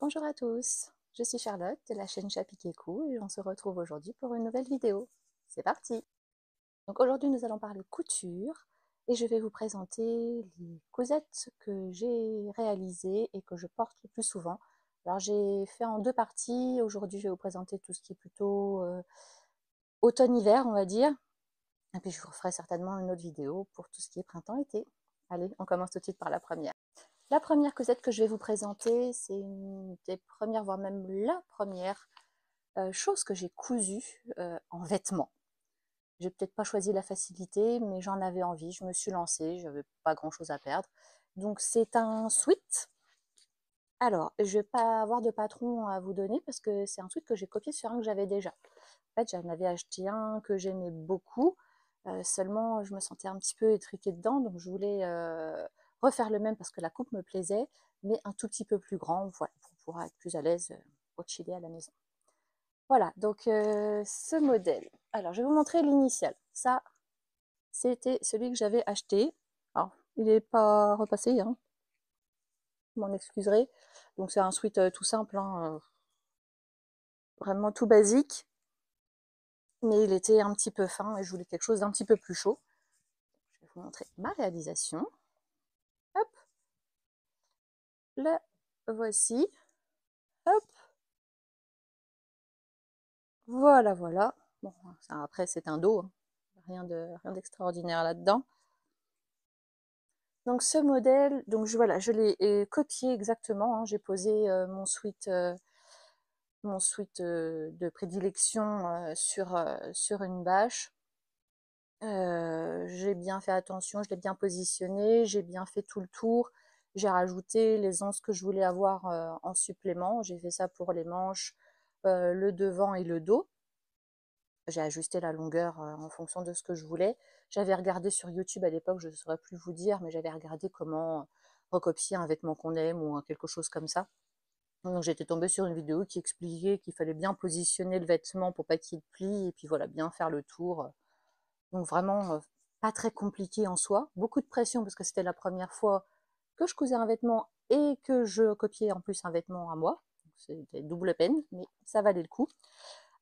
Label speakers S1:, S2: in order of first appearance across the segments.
S1: Bonjour à tous, je suis Charlotte de la chaîne Chapikeku et on se retrouve aujourd'hui pour une nouvelle vidéo. C'est parti! Donc aujourd'hui nous allons parler couture et je vais vous présenter les cousettes que j'ai réalisées et que je porte le plus souvent. Alors j'ai fait en deux parties, aujourd'hui je vais vous présenter tout ce qui est plutôt automne-hiver on va dire, et puis je vous referai certainement une autre vidéo pour tout ce qui est printemps-été. Allez, on commence tout de suite par la première. La première causette que je vais vous présenter, c'est une des premières, voire même la première chose que j'ai cousue en vêtements. J'ai peut-être pas choisi la facilité, mais j'en avais envie, je me suis lancée, j'avais pas grand chose à perdre. Donc c'est un sweat. Alors, je vais pas avoir de patron à vous donner parce que c'est un sweat que j'ai copié sur un que j'avais déjà. En fait, j'en avais acheté un que j'aimais beaucoup, seulement je me sentais un petit peu étriquée dedans, donc je voulais refaire le même parce que la coupe me plaisait, mais un tout petit peu plus grand, voilà, pour pouvoir être plus à l'aise pour chiller à la maison. Voilà, donc ce modèle. Alors, je vais vous montrer l'initial. Ça, c'était celui que j'avais acheté. Alors, il n'est pas repassé, hein, vous m'en excuserez. Donc, c'est un sweat tout simple, hein, vraiment tout basique. Mais il était un petit peu fin et je voulais quelque chose d'un petit peu plus chaud. Je vais vous montrer ma réalisation. Hop, le voici. Hop, voilà, voilà. Bon, ça, après, c'est un dos, hein. Rien d'extraordinaire là-dedans. Donc ce modèle, donc voilà, je l'ai copié exactement, hein. J'ai posé mon sweat de prédilection sur une bâche. J'ai bien fait attention, je l'ai bien positionné, j'ai bien fait tout le tour. J'ai rajouté les anses que je voulais avoir en supplément. J'ai fait ça pour les manches, le devant et le dos. J'ai ajusté la longueur en fonction de ce que je voulais. J'avais regardé sur YouTube à l'époque, je ne saurais plus vous dire, mais j'avais regardé comment recopier un vêtement qu'on aime ou quelque chose comme ça. Donc j'étais tombée sur une vidéo qui expliquait qu'il fallait bien positionner le vêtement pour pas qu'il plie et puis voilà, bien faire le tour. Donc vraiment pas très compliqué en soi. Beaucoup de pression parce que c'était la première fois que je cousais un vêtement et que je copiais en plus un vêtement à moi. C'était double peine, mais ça valait le coup.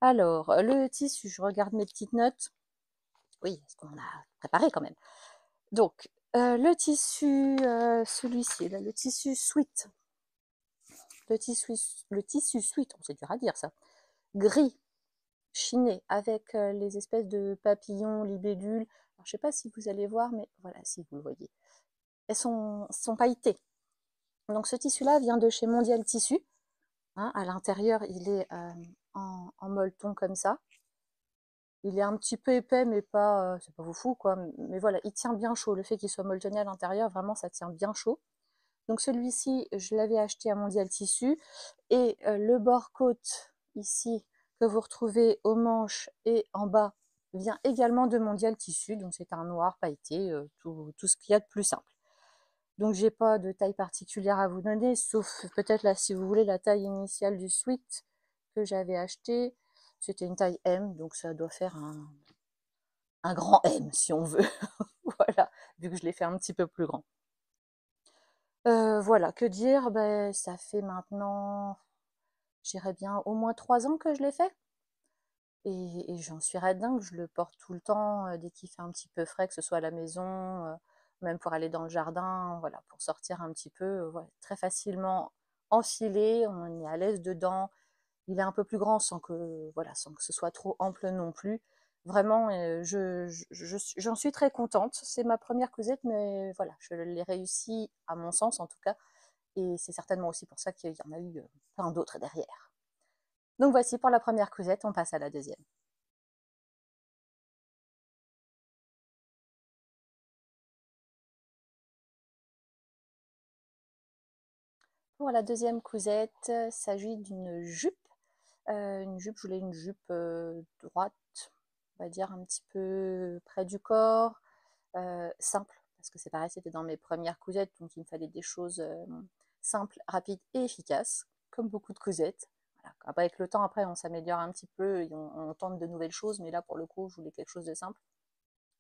S1: Alors, le tissu, je regarde mes petites notes. Oui, parce qu'on a préparé quand même. Donc, le tissu, celui-ci, là, le tissu sweat. Le tissu sweat, c'est dur à dire ça. Gris, chiné, avec les espèces de papillons, libellules. Alors, je ne sais pas si vous allez voir, mais voilà, si vous le voyez. Elles sont pailletées. Donc, ce tissu-là vient de chez Mondial Tissu. Hein, à l'intérieur, il est en molleton comme ça. Il est un petit peu épais, mais pas, c'est pas fou quoi. Mais voilà, il tient bien chaud. Le fait qu'il soit molletonné à l'intérieur, vraiment, ça tient bien chaud. Donc celui-ci, je l'avais acheté à Mondial Tissu. Et le bord-côte, ici, que vous retrouvez aux manches et en bas, vient également de Mondial Tissu. Donc c'est un noir pailleté, tout ce qu'il y a de plus simple. Donc j'ai pas de taille particulière à vous donner, sauf peut-être là, si vous voulez, la taille initiale du sweat que j'avais acheté. C'était une taille M, donc ça doit faire un grand M si on veut. Voilà, vu que je l'ai fait un petit peu plus grand. Voilà, que dire, ben, ça fait maintenant, j'irais bien au moins 3 ans que je l'ai fait. Et j'en suis red dingue, je le porte tout le temps, dès qu'il fait un petit peu frais, que ce soit à la maison, même pour aller dans le jardin, voilà, pour sortir un petit peu, voilà, très facilement enfilé, on est à l'aise dedans. Il est un peu plus grand voilà, sans que ce soit trop ample non plus. Vraiment, j'en suis très contente. C'est ma première cousette, mais voilà, je l'ai réussi à mon sens en tout cas. Et c'est certainement aussi pour ça qu'il y en a eu plein d'autres derrière. Donc voici pour la première cousette, on passe à la deuxième. Pour la deuxième cousette, il s'agit d'une jupe. Une jupe, je voulais une jupe droite, on va dire un petit peu près du corps, simple, parce que c'est pareil, c'était dans mes premières cousettes, donc il me fallait des choses simples, rapides et efficaces, comme beaucoup de cousettes. Voilà. Avec le temps, après, on s'améliore un petit peu, et on tente de nouvelles choses, mais là, pour le coup, je voulais quelque chose de simple.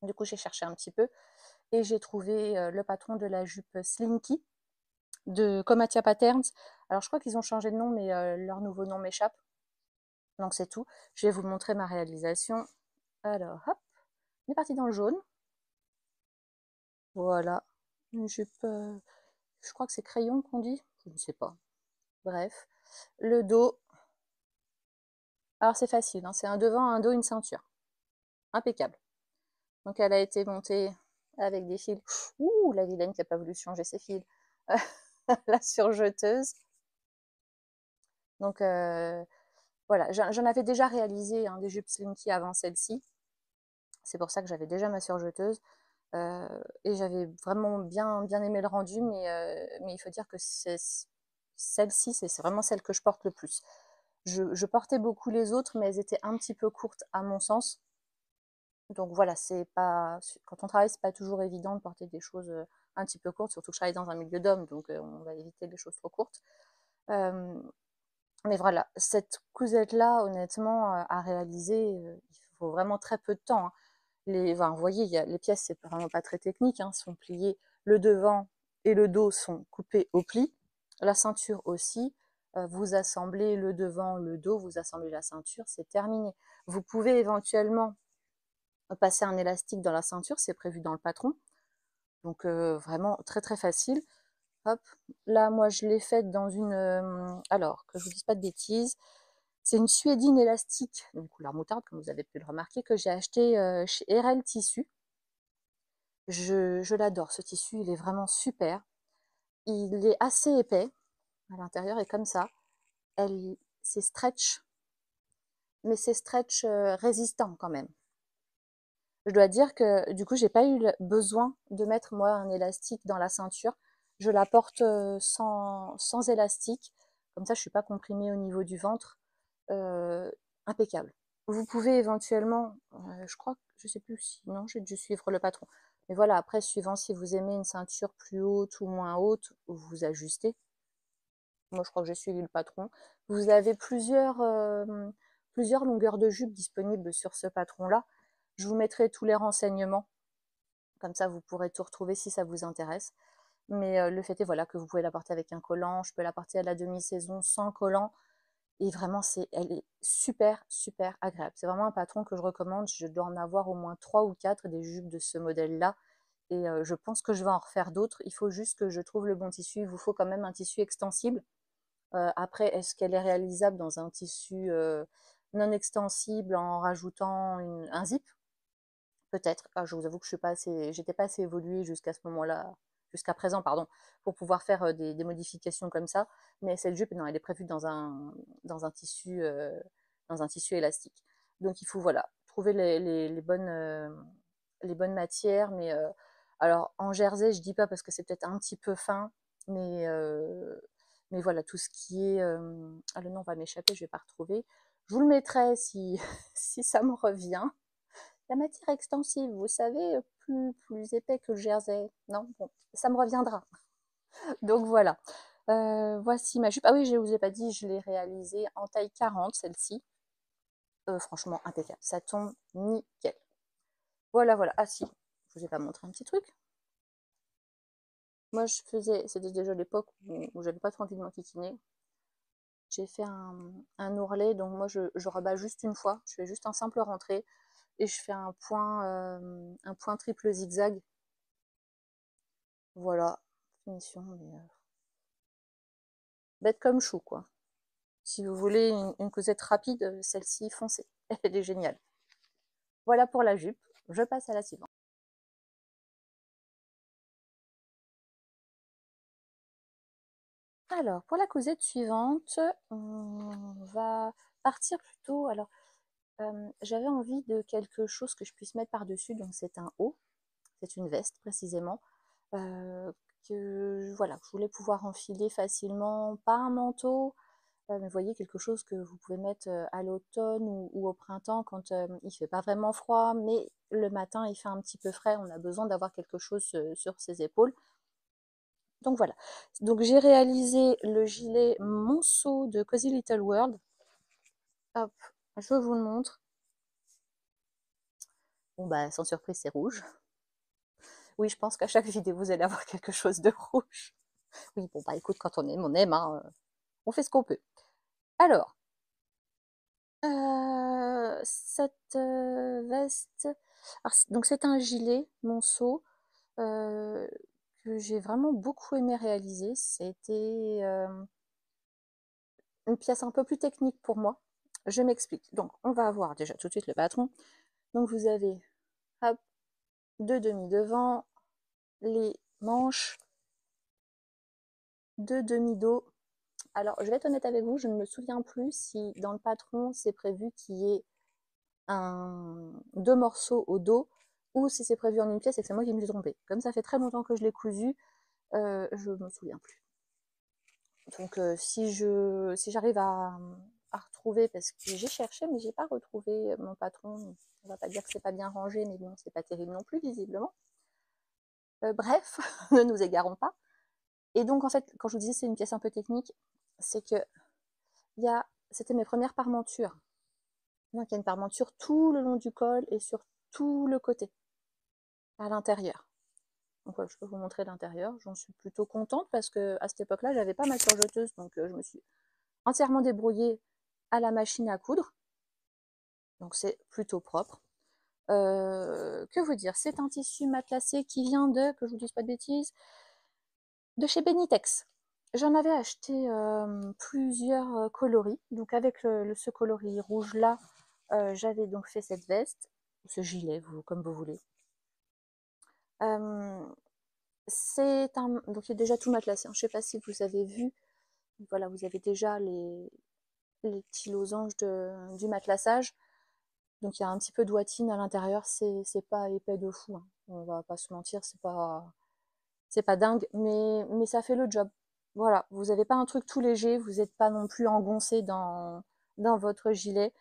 S1: Du coup, j'ai cherché un petit peu, et j'ai trouvé le patron de la jupe Slinky, de Comatia Patterns. Alors je crois qu'ils ont changé de nom, mais leur nouveau nom m'échappe. Donc c'est tout. Je vais vous montrer ma réalisation. Alors hop, on est parti dans le jaune. Voilà, une jupe, je crois que c'est crayon qu'on dit, je ne sais pas. Bref, le dos, alors c'est facile, hein, c'est un devant, un dos, une ceinture. Impeccable. Donc elle a été montée avec des fils. Ouh, la vilaine qui n'a pas voulu changer ses fils. La surjeteuse. Donc voilà, j'en avais déjà réalisé des jupes slinky avant celle-ci. C'est pour ça que j'avais déjà ma surjeteuse. Et j'avais vraiment bien aimé le rendu, mais il faut dire que celle-ci, c'est vraiment celle que je porte le plus. Je portais beaucoup les autres, mais elles étaient un petit peu courtes à mon sens. Donc voilà, c'est pas, quand on travaille, c'est pas toujours évident de porter des choses un petit peu courtes, surtout que je travaille dans un milieu d'hommes, donc on va éviter les choses trop courtes. Mais voilà, cette cousette-là, honnêtement, à réaliser, il faut vraiment très peu de temps, hein. Enfin, vous voyez, les pièces, c'est vraiment pas très technique, hein, sont pliées. Le devant et le dos sont coupés au pli. La ceinture aussi. Vous assemblez le devant, le dos, vous assemblez la ceinture, c'est terminé. Vous pouvez éventuellement passer un élastique dans la ceinture, c'est prévu dans le patron. Donc vraiment très très facile. Hop, là moi je l'ai faite dans une, alors que je vous dise pas de bêtises, c'est une suédine élastique, une couleur moutarde comme vous avez pu le remarquer, que j'ai acheté chez RL Tissu. Je l'adore, ce tissu, il est vraiment super. Il est assez épais à l'intérieur et comme ça, c'est stretch, mais c'est stretch résistant quand même. Je dois dire que du coup, j'ai pas eu besoin de mettre moi un élastique dans la ceinture. Je la porte sans élastique. Comme ça, je suis pas comprimée au niveau du ventre. Euh, Impeccable. Vous pouvez éventuellement, je crois, je sais plus si, non, j'ai dû suivre le patron. Mais voilà, après, suivant si vous aimez une ceinture plus haute ou moins haute, vous ajustez. Moi, je crois que j'ai suivi le patron. Vous avez plusieurs longueurs de jupe disponibles sur ce patron-là. Je vous mettrai tous les renseignements. Comme ça, vous pourrez tout retrouver si ça vous intéresse. Mais le fait est voilà, que vous pouvez la porter avec un collant. Je peux la porter à la demi-saison sans collant. Et vraiment, elle est super, super agréable. C'est vraiment un patron que je recommande. Je dois en avoir au moins 3 ou 4 des jupes de ce modèle-là. Et je pense que je vais en refaire d'autres. Il faut juste que je trouve le bon tissu. Il vous faut quand même un tissu extensible. Après, est-ce qu'elle est réalisable dans un tissu non extensible en rajoutant un zip? Peut-être. Ah, je vous avoue que j'étais pas assez évoluée jusqu'à ce moment-là, jusqu'à présent, pardon, pour pouvoir faire des modifications comme ça. Mais cette jupe, non, elle est prévue dans un dans un tissu élastique. Donc il faut voilà trouver les bonnes matières. Mais alors en jersey, je dis pas parce que c'est peut-être un petit peu fin, mais voilà tout ce qui est ah le nom va m'échapper, je vais pas retrouver. Je vous le mettrai si si ça me revient. La matière extensive, vous savez, plus épais que le jersey. Non, bon, ça me reviendra. Donc voilà. Voici ma jupe. Ah oui, je ne vous ai pas dit, je l'ai réalisée en taille 40, celle-ci. Franchement, impeccable. Ça tombe nickel. Voilà, voilà. Ah si, je vous ai pas montré un petit truc. Moi, c'était déjà l'époque où j'avais pas trop envie de m'enquiquiner. J'ai fait un ourlet, donc moi, je rabats juste une fois. Je fais juste un simple rentrée et je fais un point triple zigzag. Voilà, finition. Bête comme chou, quoi. Si vous voulez une cousette rapide, celle-ci, foncez. Elle est géniale. Voilà pour la jupe. Je passe à la suivante. Alors, pour la cousette suivante, on va partir plutôt. Alors, j'avais envie de quelque chose que je puisse mettre par-dessus. Donc, c'est un haut. C'est une veste, précisément. Que voilà, je voulais pouvoir enfiler facilement. Pas un manteau, mais vous voyez, quelque chose que vous pouvez mettre à l'automne ou au printemps quand il fait pas vraiment froid, mais le matin il fait un petit peu frais, on a besoin d'avoir quelque chose sur ses épaules. Donc voilà. Donc j'ai réalisé le gilet Monceau de Cozy Little World. Hop, je vous le montre. Bon bah sans surprise c'est rouge. Oui, je pense qu'à chaque vidéo vous allez avoir quelque chose de rouge. Oui, bon bah écoute, quand on aime, hein. on fait ce qu'on peut. Alors, cette veste, donc c'est un gilet Monceau que j'ai vraiment beaucoup aimé réaliser. C'était une pièce un peu plus technique pour moi. Je m'explique. Donc, on va avoir déjà tout de suite le patron. Donc, vous avez hop, deux demi devant, les manches, deux demi dos. Alors, je vais être honnête avec vous, je ne me souviens plus si dans le patron, c'est prévu qu'il y ait deux morceaux au dos ou si c'est prévu en une pièce et que c'est moi qui me suis trompée. Comme ça fait très longtemps que je l'ai cousu, je me souviens plus. Donc si j'arrive à retrouver, parce que j'ai cherché mais j'ai pas retrouvé mon patron, on va pas dire que c'est pas bien rangé, mais bon, c'est pas terrible non plus visiblement. Bref, ne nous égarons pas. Et donc en fait, quand je vous disais c'est une pièce un peu technique, c'est que c'était mes premières parmentures. Donc il y a une parmenture tout le long du col et sur tout le côté, à l'intérieur. Donc voilà, je peux vous montrer l'intérieur. J'en suis plutôt contente parce que à cette époque-là, j'avais pas ma surjeteuse, donc je me suis entièrement débrouillée à la machine à coudre. Donc c'est plutôt propre. Que vous dire, c'est un tissu matelassé qui vient que je vous dise pas de bêtises, de chez Benitex. J'en avais acheté plusieurs coloris. Donc avec ce coloris rouge là, j'avais donc fait cette veste, ce gilet, comme vous voulez. Donc il est déjà tout matelassé. Je ne sais pas si vous avez vu. Voilà, vous avez déjà les petits losanges du matelassage. Donc il y a un petit peu de ouatine à l'intérieur. C'est pas épais de fou. Hein. On va pas se mentir, c'est pas dingue, mais ça fait le job. Voilà, vous n'avez pas un truc tout léger. Vous n'êtes pas non plus engoncé dans votre gilet.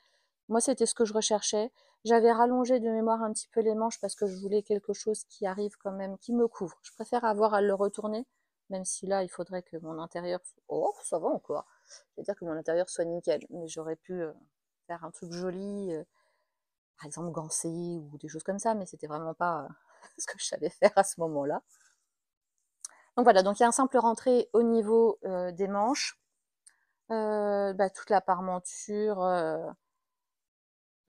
S1: Moi, c'était ce que je recherchais. J'avais rallongé de mémoire un petit peu les manches parce que je voulais quelque chose qui arrive quand même, qui me couvre. Je préfère avoir à le retourner, même si là, il faudrait que mon intérieur... Oh, ça va encore. C'est-à-dire que mon intérieur soit nickel. Mais j'aurais pu faire un truc joli, par exemple gancé ou des choses comme ça, mais c'était vraiment pas ce que je savais faire à ce moment-là. Donc voilà, donc il y a un simple rentré au niveau des manches. Toute la parmenture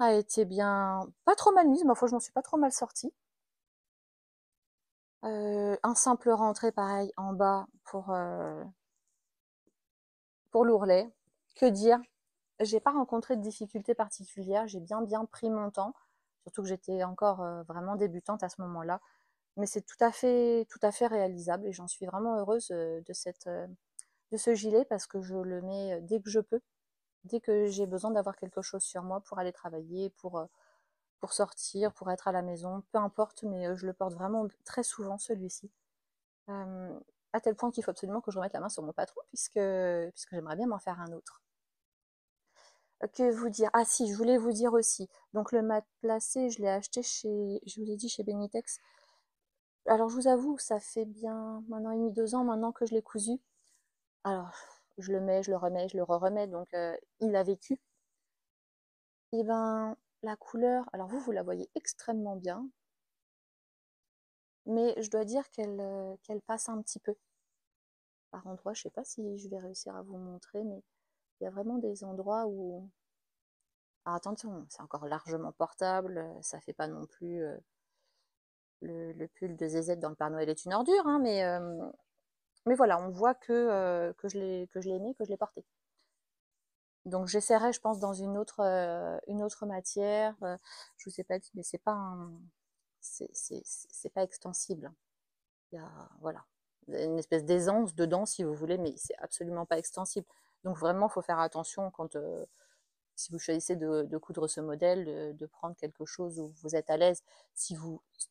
S1: a été pas trop mal mise, ma foi, je m'en suis pas trop mal sortie. Un simple rentré pareil en bas pour l'ourlet. Que dire? J'ai pas rencontré de difficultés particulières, j'ai bien pris mon temps, surtout que j'étais encore vraiment débutante à ce moment-là. Mais c'est tout à fait réalisable et j'en suis vraiment heureuse de ce gilet parce que je le mets dès que je peux, dès que j'ai besoin d'avoir quelque chose sur moi pour aller travailler, pour sortir, pour être à la maison, peu importe, mais je le porte vraiment très souvent celui-ci. À tel point qu'il faut absolument que je remette la main sur mon patron puisque j'aimerais bien m'en faire un autre. Que vous dire? Ah si, je voulais vous dire aussi. Donc le matelassé, je l'ai acheté je vous ai dit, chez Benitex. Alors je vous avoue, ça fait bien 1 an et demi, 2 ans maintenant que je l'ai cousu. Alors, je le mets, je le remets, je le re-remets, donc il a vécu. Et ben, la couleur, alors vous la voyez extrêmement bien, mais je dois dire qu'elle passe un petit peu par endroits. Je sais pas si je vais réussir à vous montrer, mais il y a vraiment des endroits où... Alors attention, c'est encore largement portable, ça fait pas non plus le pull de ZZ dans le Père Noël est une ordure, hein, mais voilà, on voit que je l'ai aimé, que je l'ai porté. Donc j'essaierai, je pense, dans une autre matière. Je vous ai pas dit, mais c'est pas extensible. Il y a, voilà, une espèce d'aisance dedans, si vous voulez, mais c'est absolument pas extensible. Donc vraiment, il faut faire attention quand si vous choisissez de coudre ce modèle, de prendre quelque chose où vous êtes à l'aise.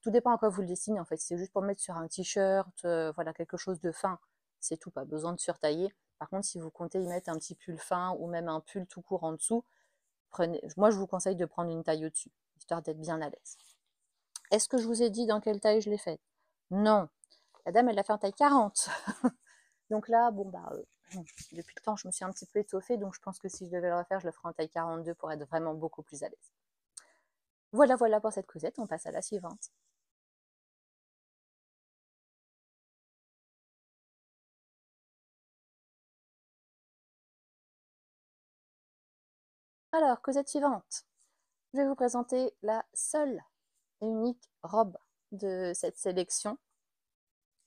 S1: Tout dépend à quoi vous le dessinez en fait. C'est juste pour mettre sur un t-shirt, voilà, quelque chose de fin. C'est tout, pas besoin de surtailler. Par contre, si vous comptez y mettre un petit pull fin ou même un pull tout court en dessous, moi je vous conseille de prendre une taille au-dessus, histoire d'être bien à l'aise. Est-ce que je vous ai dit dans quelle taille je l'ai faite? Non. La dame, elle l'a fait en taille 40. Donc là, bon, depuis le temps, je me suis un petit peu étoffée, donc je pense que si je devais le refaire, je le ferais en taille 42 pour être vraiment beaucoup plus à l'aise. Voilà pour cette causette, on passe à la suivante. Alors, causette suivante. Je vais vous présenter la seule et unique robe de cette sélection.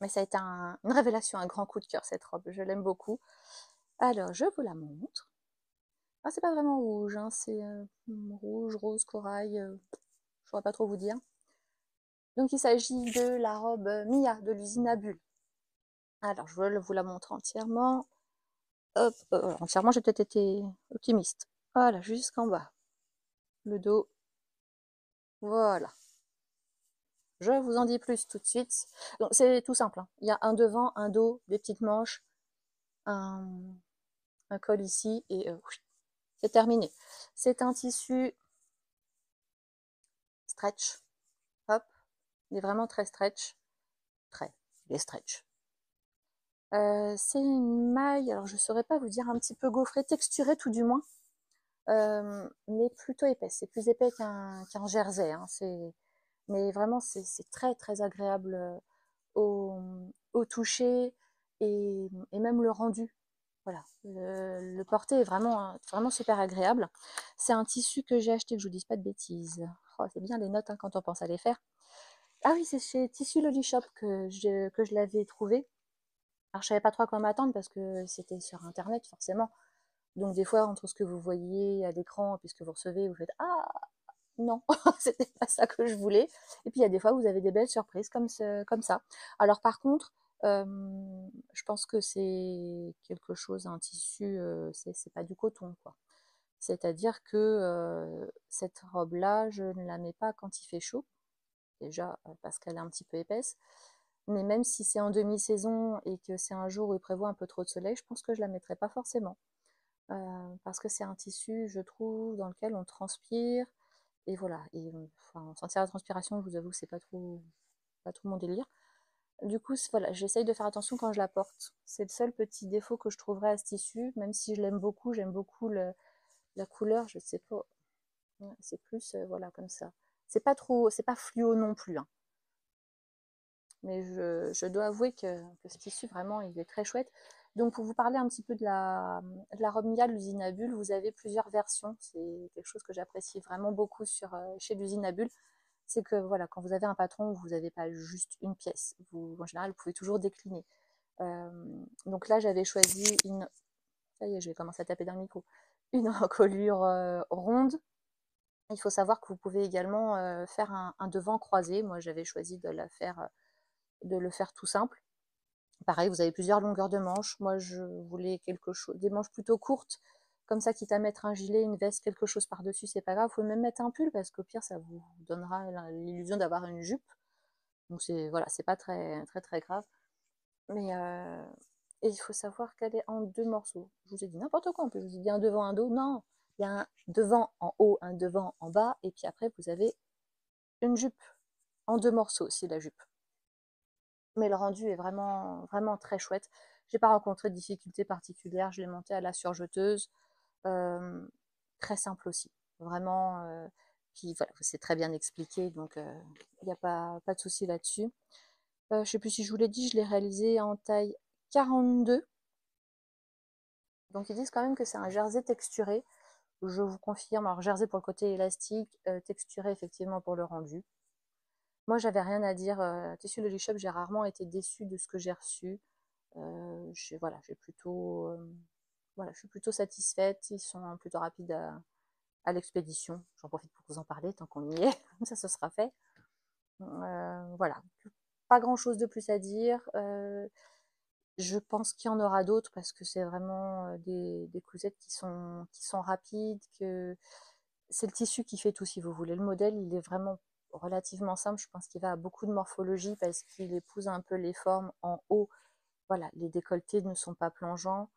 S1: Mais ça a été une révélation, un grand coup de cœur cette robe, je l'aime beaucoup. Alors, je vous la montre. Ah, c'est pas vraiment rouge, hein, c'est rouge, rose, corail, je ne saurais pas trop vous dire. Donc il s'agit de la robe Mia de l'usine à bulles. Alors, je vais vous la montrer entièrement. Hop, entièrement, j'ai peut-être été optimiste. Voilà, jusqu'en bas. Le dos. Voilà. Je vous en dis plus tout de suite. Donc c'est tout simple, hein. Il y a un devant, un dos, des petites manches, un, un col ici et c'est terminé. C'est un tissu stretch. Hop, il est vraiment très stretch. Très, il est stretch. C'est une maille, alors je ne saurais pas vous dire, un petit peu gaufrée, texturée tout du moins, mais plutôt épaisse. C'est plus épais qu'un jersey, hein. Mais vraiment, c'est très très agréable au toucher et même le rendu. Voilà, le porté est vraiment super agréable. C'est un tissu que j'ai acheté, que je vous dise pas de bêtises. Oh, c'est bien les notes, hein, quand on pense à les faire. Ah oui, c'est chez Tissu Loli Shop que je l'avais trouvé. Alors je savais pas trop à quoi m'attendre parce que c'était sur internet forcément. Donc des fois, entre ce que vous voyez à l'écran et ce que vous recevez, vous faites ah non, c'était pas ça que je voulais. Et puis il y a des fois où vous avez des belles surprises comme ça. Alors par contre, je pense que c'est quelque chose, un tissu, c'est pas du coton, quoi. C'est-à-dire que cette robe-là, je ne la mets pas quand il fait chaud, déjà parce qu'elle est un petit peu épaisse. Mais même si c'est en demi-saison et que c'est un jour où il prévoit un peu trop de soleil, je pense que je la mettrai pas forcément. Parce que c'est un tissu, je trouve, dans lequel on transpire. Et voilà, et enfin, sentir la transpiration, je vous avoue que c'est pas trop mon délire. Du coup, voilà, j'essaye de faire attention quand je la porte. C'est le seul petit défaut que je trouverais à ce tissu, même si je l'aime beaucoup, j'aime beaucoup la couleur, je sais pas. Ouais, c'est plus, voilà, comme ça. C'est pas fluo non plus, hein. Mais je dois avouer que ce tissu, vraiment, il est très chouette. Donc, pour vous parler un petit peu de la robe Mia de l'usine à bulles, vous avez plusieurs versions. C'est quelque chose que j'apprécie vraiment beaucoup chez l'usine à bulles. C'est que voilà, quand vous avez un patron, vous n'avez pas juste une pièce. En général, vous pouvez toujours décliner. Donc là, j'avais choisi une. Ça y est, je vais commencer à taper dans le micro. Une encolure ronde. Il faut savoir que vous pouvez également faire un devant croisé. Moi, j'avais choisi de le faire tout simple. Pareil, vous avez plusieurs longueurs de manches. Moi, je voulais des manches plutôt courtes, comme ça, quitte à mettre un gilet, une veste, quelque chose par-dessus, c'est pas grave. Vous pouvez même mettre un pull parce qu'au pire, ça vous donnera l'illusion d'avoir une jupe. Donc voilà, c'est pas très très très grave. Mais et il faut savoir qu'elle est en deux morceaux. Je vous ai dit n'importe quoi. En plus, je vous ai dit un devant, un dos. Non, il y a un devant en haut, un devant en bas, et puis après, vous avez une jupe en deux morceaux aussi, la jupe. Mais le rendu est vraiment, vraiment très chouette. J'ai pas rencontré de difficultés particulières. Je l'ai monté à la surjeteuse. Euh, Très simple aussi. Vraiment. Puis voilà, c'est très bien expliqué, donc il n'y a pas de souci là-dessus. Je ne sais plus si je vous l'ai dit, je l'ai réalisé en taille 42. Donc ils disent quand même que c'est un jersey texturé. Je vous confirme. Alors jersey pour le côté élastique, texturé effectivement pour le rendu. Moi, j'avais rien à dire. Tissu Loli Shop, j'ai rarement été déçue de ce que j'ai reçu. Voilà, voilà, je suis plutôt satisfaite. Ils sont plutôt rapides à l'expédition. J'en profite pour vous en parler tant qu'on y est. Comme ça, ce sera fait. Voilà, pas grand chose de plus à dire. Je pense qu'il y en aura d'autres parce que c'est vraiment des cousettes qui sont rapides, que c'est le tissu qui fait tout si vous voulez. Le modèle, il est vraiment relativement simple. Je pense qu'il va à beaucoup de morphologie parce qu'il épouse un peu les formes en haut. Voilà, les décolletés ne sont pas plongeants.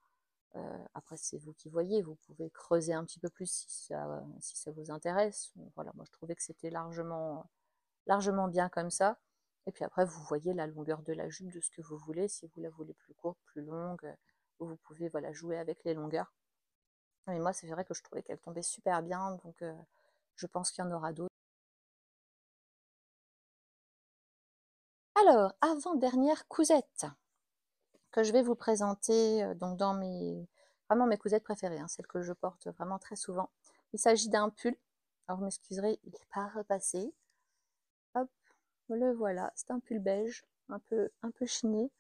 S1: Après, c'est vous qui voyez, vous pouvez creuser un petit peu plus si ça vous intéresse. Voilà, moi je trouvais que c'était largement bien comme ça. Et puis après, vous voyez la longueur de la jupe de ce que vous voulez. Si vous la voulez plus courte, plus longue, vous pouvez voilà, jouer avec les longueurs. Mais moi, c'est vrai que je trouvais qu'elle tombait super bien, donc je pense qu'il y en aura d'autres. Alors, avant-dernière cousette que je vais vous présenter donc vraiment mes cousettes préférées, hein, celles que je porte vraiment très souvent. Il s'agit d'un pull. Alors vous m'excuserez, il n'est pas repassé. Hop, le voilà. C'est un pull beige, un peu chiné.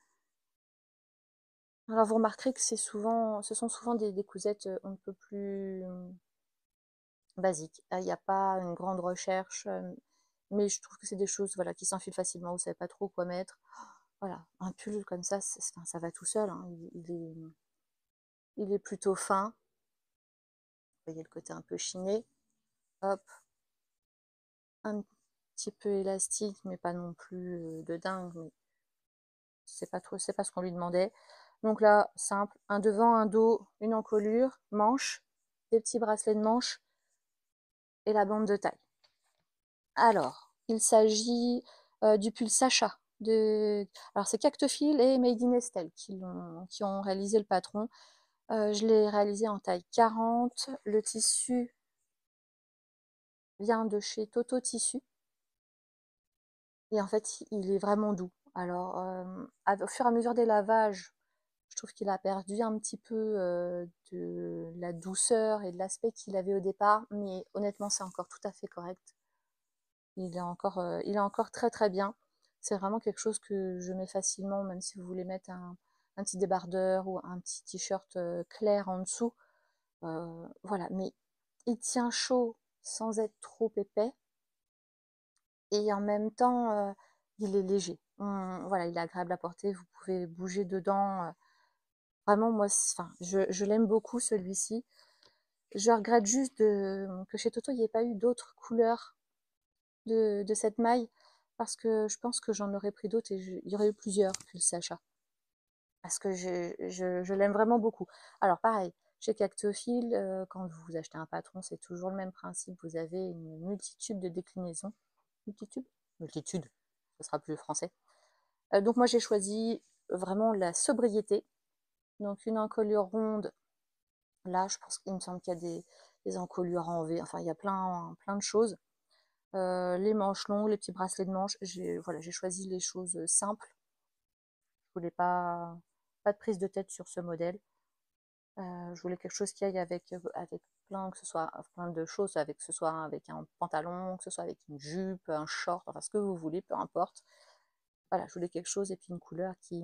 S1: Alors vous remarquerez que ce sont souvent des cousettes un peu plus basiques. Il n'y a pas une grande recherche, mais je trouve que c'est des choses voilà, qui s'enfilent facilement, vous ne savez pas trop quoi mettre. Voilà, un pull comme ça, ça va tout seul. Hein. Il est plutôt fin. Vous voyez le côté un peu chiné. Hop, un petit peu élastique, mais pas non plus de dingue. Mais c'est pas ce qu'on lui demandait. Donc là, simple, un devant, un dos, une encolure, manche, des petits bracelets de manche et la bande de taille. Alors, il s'agit du pull Sacha. Alors c'est Cactophile et Made in Estelle qui ont réalisé le patron. Je l'ai réalisé en taille 40. Le tissu vient de chez Toto Tissu. Et en fait, il est vraiment doux. Alors, au fur et à mesure des lavages, je trouve qu'il a perdu un petit peu de la douceur et de l'aspect qu'il avait au départ. Mais honnêtement, c'est encore tout à fait correct. Il est encore très très bien. C'est vraiment quelque chose que je mets facilement, même si vous voulez mettre un petit débardeur ou un petit t-shirt clair en dessous. Voilà, mais il tient chaud sans être trop épais. Et en même temps, il est léger. Voilà, il est agréable à porter, vous pouvez bouger dedans. Vraiment, moi, enfin, je l'aime beaucoup celui-ci. Je regrette juste que chez Toto, il n'y ait pas eu d'autres couleurs de cette maille, parce que je pense que j'en aurais pris d'autres et il y aurait eu plusieurs pulls Sacha. Parce que je l'aime vraiment beaucoup. Alors pareil, chez Cactophile, quand vous achetez un patron, c'est toujours le même principe. Vous avez une multitude de déclinaisons. Multitude? Multitude, ce sera plus français. Donc moi j'ai choisi vraiment la sobriété. Donc une encolure ronde. Là, je pense qu'il me semble qu'il y a des encolures en V. Enfin, il y a plein de choses. Les manches longues, les petits bracelets de manches. Voilà, j'ai choisi les choses simples. Je voulais pas de prise de tête sur ce modèle. Je voulais quelque chose qui aille avec plein, que ce soit plein de choses, que ce soit avec un pantalon, que ce soit avec une jupe, un short, enfin ce que vous voulez, peu importe. Voilà, je voulais quelque chose et puis une couleur qui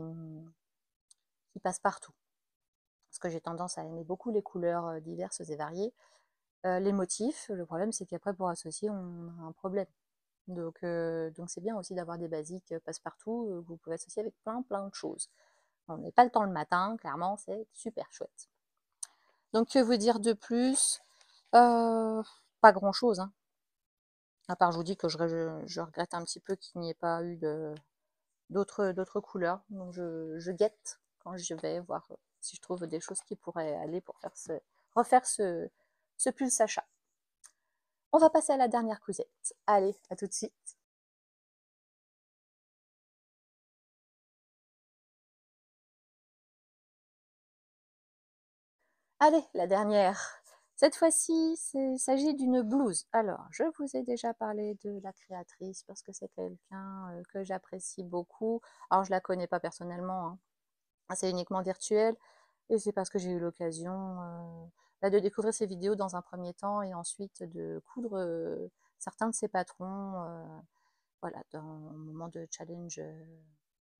S1: passe partout. Parce que j'ai tendance à aimer beaucoup les couleurs diverses et variées. Les motifs, le problème c'est qu'après pour associer, on a un problème. Donc c'est bien aussi d'avoir des basiques passe-partout que vous pouvez associer avec plein de choses. On n'est pas le temps le matin, clairement, c'est super chouette. Donc que vous dire de plus? Pas grand-chose, hein. À part je vous dis que je regrette un petit peu qu'il n'y ait pas eu d'autres couleurs. Donc je guette quand je vais voir si je trouve des choses qui pourraient aller pour refaire ce pull Sacha. On va passer à la dernière cousette. Allez, à tout de suite. Allez, la dernière. Cette fois-ci, il s'agit d'une blouse. Alors, je vous ai déjà parlé de la créatrice parce que c'est quelqu'un que j'apprécie beaucoup. Alors, je la connais pas personnellement, hein. C'est uniquement virtuel. Et c'est parce que j'ai eu l'occasion de découvrir ses vidéos dans un premier temps et ensuite de coudre certains de ses patrons voilà, dans un moment de challenge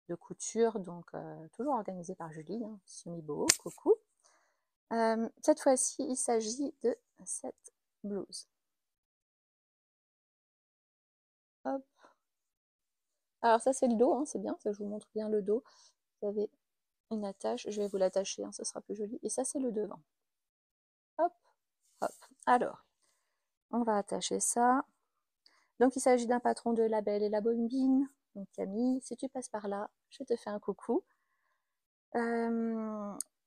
S1: de couture. Donc, toujours organisé par Julie, hein, Sumibo, coucou. Cette fois-ci, il s'agit de cette blouse. Hop. Alors ça, c'est le dos, hein, c'est bien, ça je vous montre bien le dos. Vous avez une attache, je vais vous l'attacher, hein, ça sera plus joli. Et ça, c'est le devant. Hop, hop. Alors, on va attacher ça. Donc, il s'agit d'un patron de La Belle et la Bombine. Donc, Camille, si tu passes par là, je te fais un coucou.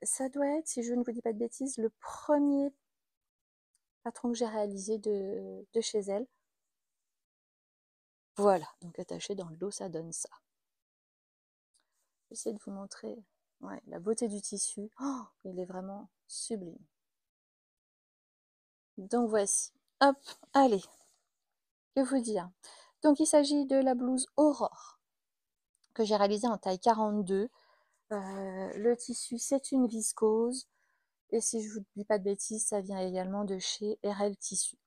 S1: Ça doit être, si je ne vous dis pas de bêtises, le premier patron que j'ai réalisé de chez elle. Voilà, donc attaché dans le dos, ça donne ça. J'essaie de vous montrer la beauté du tissu. Oh, il est vraiment sublime. Donc voici. Hop, allez. Que vous dire? Donc il s'agit de la blouse Aurore que j'ai réalisée en taille 42. Le tissu, c'est une viscose. Et si je vous dis pas de bêtises, ça vient également de chez RL Tissu.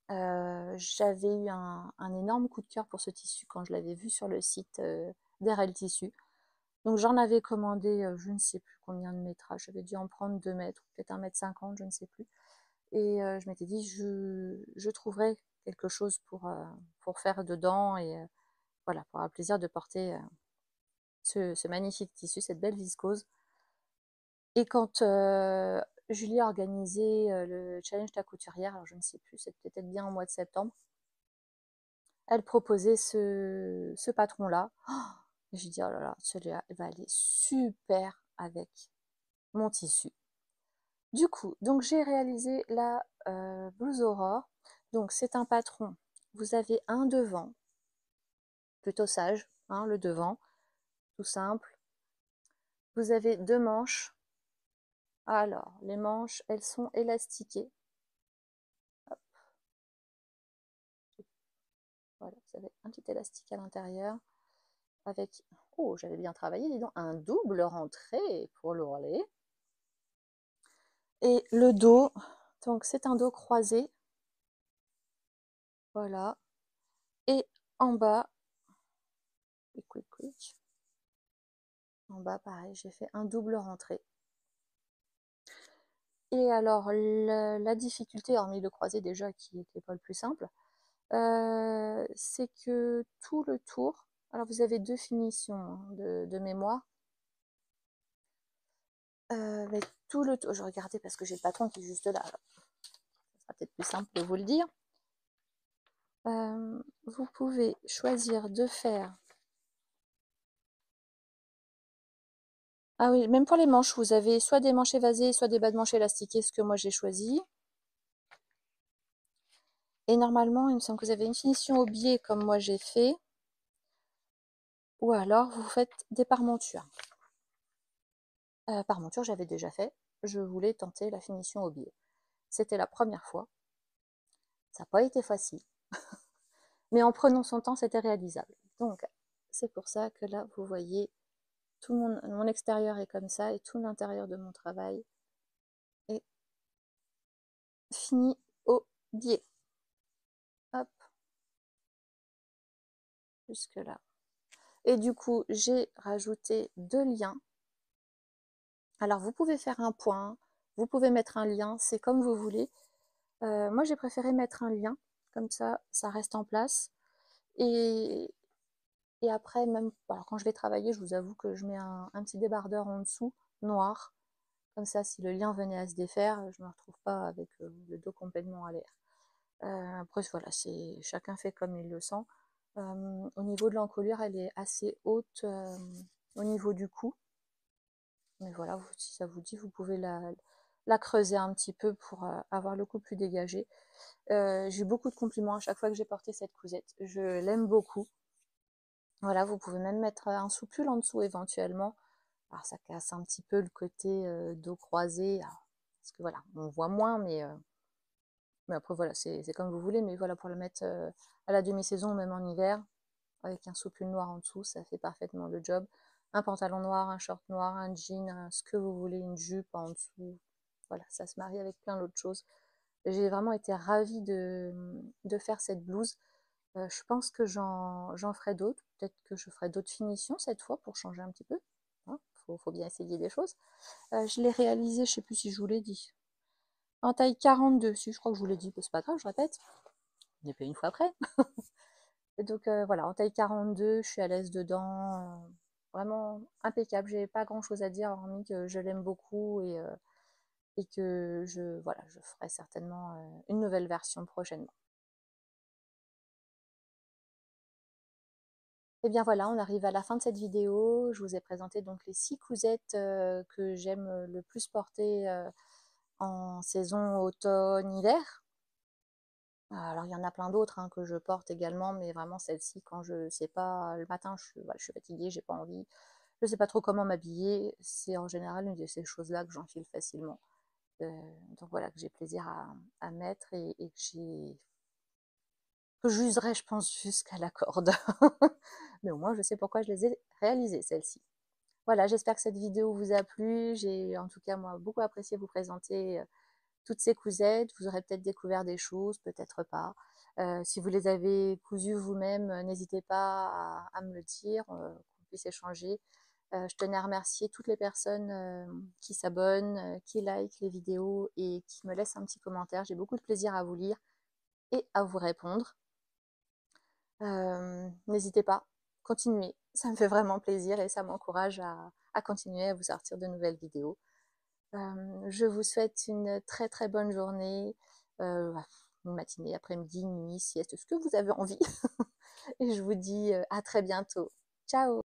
S1: J'avais eu un énorme coup de cœur pour ce tissu quand je l'avais vu sur le site d'RL Tissu. Donc j'en avais commandé, je ne sais plus combien de métrages, j'avais dû en prendre 2 mètres, peut-être 1,50 m, je ne sais plus. Et je m'étais dit, je trouverai quelque chose pour faire dedans et voilà, pour avoir le plaisir de porter ce magnifique tissu, cette belle viscose. Et quand Julie a organisé le challenge Ta Couturière, alors je ne sais plus, c'est peut-être bien au mois de septembre, elle proposait ce patron-là. Oh, j'ai dit, oh là là, celui-là va aller super avec mon tissu. Du coup, donc j'ai réalisé la blouse Aurore. Donc c'est un patron. Vous avez un devant, plutôt sage, hein, le devant, tout simple. Vous avez 2 manches. Alors, les manches, elles sont élastiquées. Hop. Voilà, vous avez un petit élastique à l'intérieur avec, oh, j'avais bien travaillé, dis donc, un double rentré pour l'ourlet. Et le dos, donc c'est un dos croisé, voilà. Et en bas, en bas pareil, j'ai fait un double rentré. Et alors la difficulté, hormis le croisé déjà qui n'était pas le plus simple, c'est que tout le tour, alors vous avez 2 finitions hein, de mémoire, mais tout le tour, je regardais parce que j'ai le patron qui est juste là, alors, ça sera peut-être plus simple de vous le dire. Vous pouvez choisir de faire, ah oui, même pour les manches, vous avez soit des manches évasées, soit des bas de manches élastiquées, ce que moi j'ai choisi. Et normalement, il me semble que vous avez une finition au biais comme moi j'ai fait, ou alors vous faites des parmentures. Parmenture, j'avais déjà fait. Je voulais tenter la finition au biais. C'était la première fois. Ça n'a pas été facile. Mais en prenant son temps, c'était réalisable. Donc, c'est pour ça que là, vous voyez, tout mon extérieur est comme ça et tout l'intérieur de mon travail est fini au biais. Hop, jusque là. Et du coup, j'ai rajouté 2 liens. Alors, vous pouvez faire un point, vous pouvez mettre un lien, c'est comme vous voulez. Moi, j'ai préféré mettre un lien, comme ça reste en place. Et, et après, même alors quand je vais travailler, je vous avoue que je mets un petit débardeur en dessous, noir. Comme ça, si le lien venait à se défaire, je ne me retrouve pas avec le dos complètement à l'air. Après, voilà, chacun fait comme il le sent. Au niveau de l'encolure, elle est assez haute au niveau du cou. Mais voilà, si ça vous dit, vous pouvez la creuser un petit peu pour avoir le cou plus dégagé. J'ai eu beaucoup de compliments à chaque fois que j'ai porté cette cousette. Je l'aime beaucoup. Voilà, vous pouvez même mettre un soupule en dessous éventuellement. Alors ça casse un petit peu le côté dos croisé. Alors, parce que voilà, on voit moins, mais après voilà, c'est comme vous voulez. Mais voilà, pour le mettre à la demi-saison ou même en hiver, avec un soupule noir en dessous, ça fait parfaitement le job. Un pantalon noir, un short noir, un jean, ce que vous voulez, une jupe en dessous. Voilà, ça se marie avec plein d'autres choses. J'ai vraiment été ravie de faire cette blouse. Je pense que j'en ferai d'autres. Peut-être que je ferai d'autres finitions cette fois pour changer un petit peu. Hein, faut bien essayer des choses. Je l'ai réalisé, je ne sais plus si je vous l'ai dit. En taille 42, si je crois que je vous l'ai dit, c'est pas grave, je répète. On n'est pas une fois après. Et donc voilà, en taille 42, je suis à l'aise dedans. Vraiment impeccable. J'ai pas grand chose à dire, hormis que je l'aime beaucoup et que voilà, je ferai certainement une nouvelle version prochainement. Et bien voilà, on arrive à la fin de cette vidéo. Je vous ai présenté donc les 6 cousettes que j'aime le plus porter en saison automne-hiver. Alors il y en a plein d'autres hein, que je porte également, mais vraiment celle-ci, quand je sais pas, le matin, voilà, je suis fatiguée, j'ai pas envie, je sais pas trop comment m'habiller, c'est en général une de ces choses-là que j'enfile facilement. Euh, donc voilà, que j'ai plaisir à mettre et que j'userai, je pense, jusqu'à la corde. Mais au moins, je sais pourquoi je les ai réalisées, celles-ci. Voilà, j'espère que cette vidéo vous a plu. J'ai en tout cas, moi, beaucoup apprécié vous présenter toutes ces cousettes. Vous aurez peut-être découvert des choses, peut-être pas. Si vous les avez cousues vous-même, n'hésitez pas à me le dire, qu'on puisse échanger. Je tenais à remercier toutes les personnes qui s'abonnent, qui likent les vidéos et qui me laissent un petit commentaire. J'ai beaucoup de plaisir à vous lire et à vous répondre. N'hésitez pas, continuez, ça me fait vraiment plaisir et ça m'encourage à continuer à vous sortir de nouvelles vidéos. Je vous souhaite une très très bonne journée, une matinée, après-midi, nuit, sieste, ce que vous avez envie. Et je vous dis à très bientôt. Ciao!